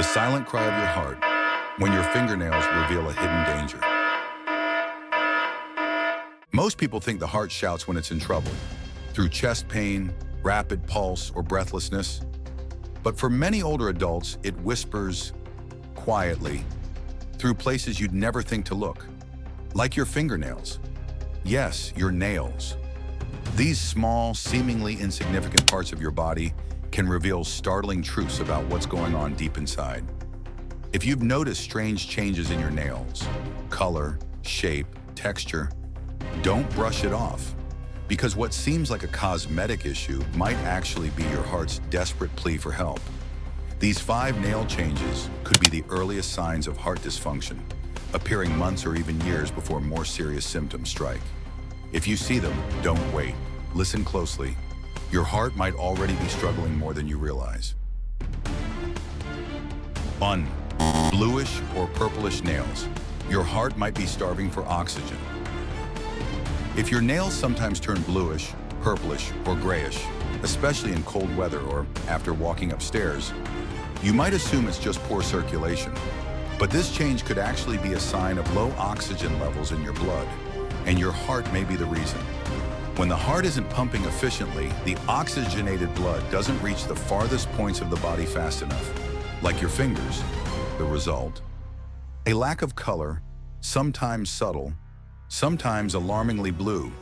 silent cry of your heart when your fingernails reveal a hidden danger. Most people think the heart shouts when it's in trouble, through chest pain, rapid pulse, or breathlessness. But for many older adults, it whispers quietly through places you'd never think to look, like your fingernails. Yes, your nails. These small, seemingly insignificant parts of your body can reveal startling truths about what's going on deep inside. If you've noticed strange changes in your nails, color, shape, texture, don't brush it off, because what seems like a cosmetic issue might actually be your heart's desperate plea for help. These 5 nail changes could be the earliest signs of heart dysfunction, appearing months or even years before more serious symptoms strike. If you see them, don't wait. Listen closely. Your heart might already be struggling more than you realize. 1. Bluish or purplish nails. Your heart might be starving for oxygen. If your nails sometimes turn bluish, purplish, or grayish, especially in cold weather or after walking upstairs, you might assume it's just poor circulation. But this change could actually be a sign of low oxygen levels in your blood, and your heart may be the reason. When the heart isn't pumping efficiently, the oxygenated blood doesn't reach the farthest points of the body fast enough, like your fingers. The result? A lack of color, sometimes subtle, sometimes alarmingly blue.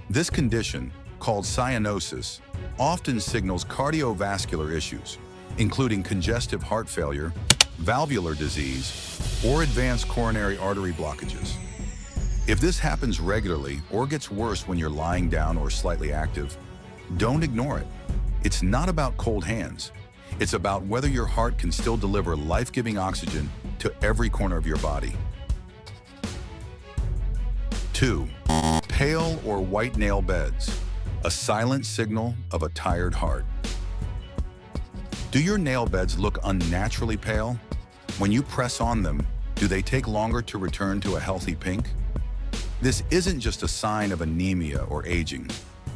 This condition, called cyanosis, often signals cardiovascular issues, including congestive heart failure, valvular disease, or advanced coronary artery blockages. If this happens regularly or gets worse when you're lying down or slightly active, don't ignore it. It's not about cold hands. It's about whether your heart can still deliver life-giving oxygen to every corner of your body. 2. Pale or white nail beds, a silent signal of a tired heart. Do your nail beds look unnaturally pale? When you press on them, do they take longer to return to a healthy pink? This isn't just a sign of anemia or aging.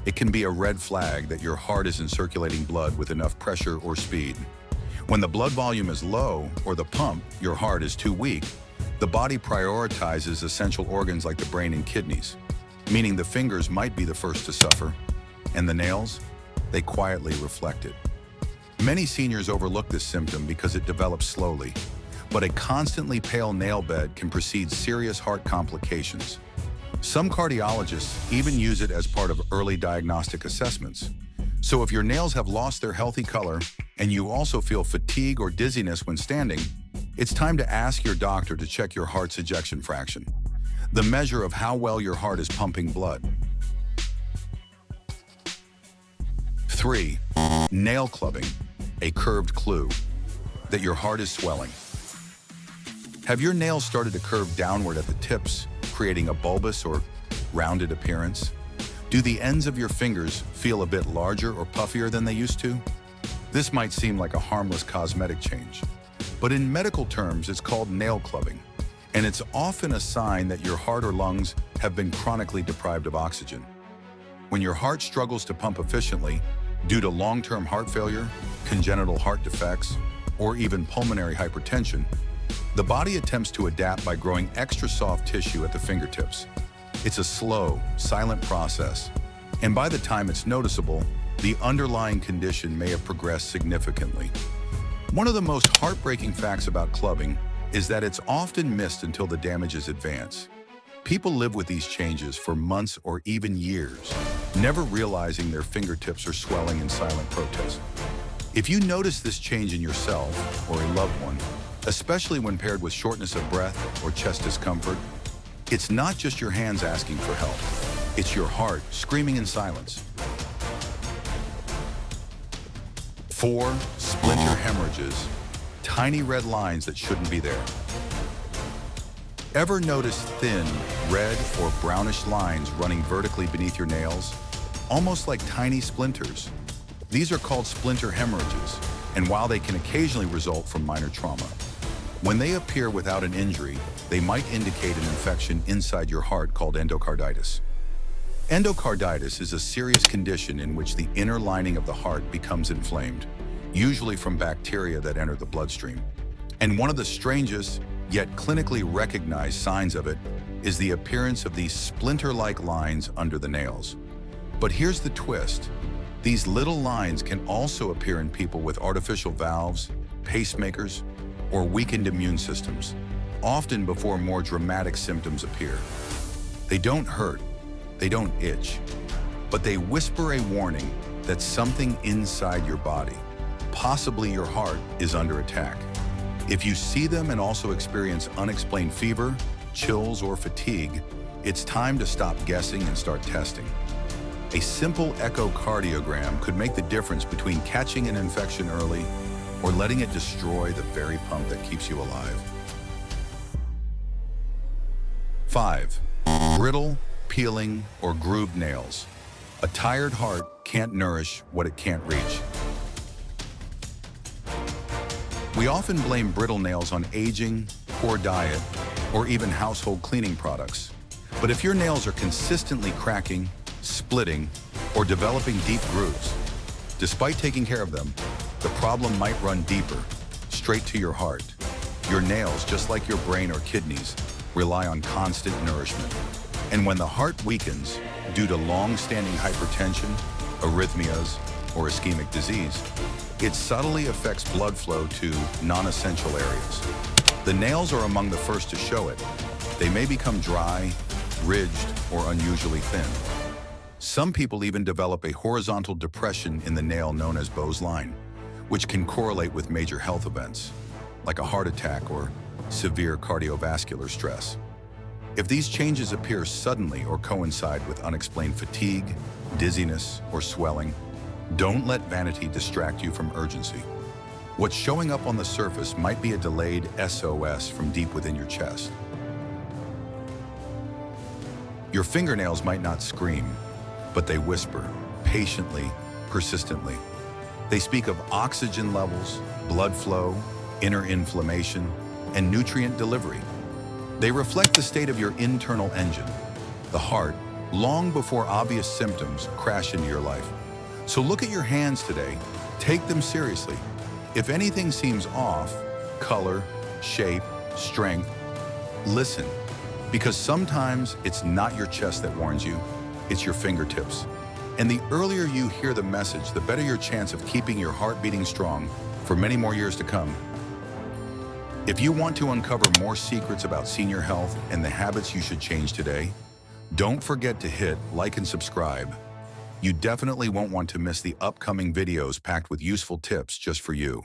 It can be a red flag that your heart isn't circulating blood with enough pressure or speed. When the blood volume is low or the pump, your heart, is too weak, the body prioritizes essential organs like the brain and kidneys, meaning the fingers might be the first to suffer, and the nails, they quietly reflect it. Many seniors overlook this symptom because it develops slowly, but a constantly pale nail bed can precede serious heart complications. Some cardiologists even use it as part of early diagnostic assessments. So if your nails have lost their healthy color and you also feel fatigue or dizziness when standing, it's time to ask your doctor to check your heart's ejection fraction, the measure of how well your heart is pumping blood. 3. Nail clubbing, a curved clue that your heart is swelling. Have your nails started to curve downward at the tips, creating a bulbous or rounded appearance? Do the ends of your fingers feel a bit larger or puffier than they used to? This might seem like a harmless cosmetic change, but in medical terms, it's called nail clubbing, and it's often a sign that your heart or lungs have been chronically deprived of oxygen. When your heart struggles to pump efficiently due to long-term heart failure, congenital heart defects, or even pulmonary hypertension, the body attempts to adapt by growing extra soft tissue at the fingertips. It's a slow, silent process, and by the time it's noticeable, the underlying condition may have progressed significantly. One of the most heartbreaking facts about clubbing is that it's often missed until the damage is advanced. People live with these changes for months or even years, never realizing their fingertips are swelling in silent protest. If you notice this change in yourself or a loved one, especially when paired with shortness of breath or chest discomfort, it's not just your hands asking for help. It's your heart screaming in silence. 4. Splinter hemorrhages, tiny red lines that shouldn't be there. Ever notice thin, red or brownish lines running vertically beneath your nails, almost like tiny splinters? These are called splinter hemorrhages, and while they can occasionally result from minor trauma, when they appear without an injury, they might indicate an infection inside your heart called endocarditis. Endocarditis is a serious condition in which the inner lining of the heart becomes inflamed, usually from bacteria that enter the bloodstream. And one of the strangest, yet clinically recognized signs of it is the appearance of these splinter-like lines under the nails. But here's the twist. These little lines can also appear in people with artificial valves, pacemakers, or weakened immune systems, often before more dramatic symptoms appear. They don't hurt, they don't itch, but they whisper a warning that something inside your body, possibly your heart, is under attack. If you see them and also experience unexplained fever, chills, or fatigue, it's time to stop guessing and start testing. A simple echocardiogram could make the difference between catching an infection early or letting it destroy the very pump that keeps you alive. 5. Brittle, peeling, or grooved nails. A tired heart can't nourish what it can't reach. We often blame brittle nails on aging, poor diet, or even household cleaning products. But if your nails are consistently cracking, splitting, or developing deep grooves, despite taking care of them, the problem might run deeper, straight to your heart. Your nails, just like your brain or kidneys, rely on constant nourishment. And when the heart weakens due to long-standing hypertension, arrhythmias, or ischemic disease, it subtly affects blood flow to non-essential areas. The nails are among the first to show it. They may become dry, ridged, or unusually thin. Some people even develop a horizontal depression in the nail known as Bow's line, which can correlate with major health events, like a heart attack or severe cardiovascular stress. If these changes appear suddenly or coincide with unexplained fatigue, dizziness, or swelling, don't let vanity distract you from urgency. What's showing up on the surface might be a delayed SOS from deep within your chest. Your fingernails might not scream, but they whisper, patiently, persistently. They speak of oxygen levels, blood flow, inner inflammation, and nutrient delivery. They reflect the state of your internal engine, the heart, long before obvious symptoms crash into your life. So look at your hands today. Take them seriously. If anything seems off, color, shape, strength, listen. Because sometimes it's not your chest that warns you, it's your fingertips. And the earlier you hear the message, the better your chance of keeping your heart beating strong for many more years to come. If you want to uncover more secrets about senior health and the habits you should change today, don't forget to hit like and subscribe. You definitely won't want to miss the upcoming videos packed with useful tips just for you.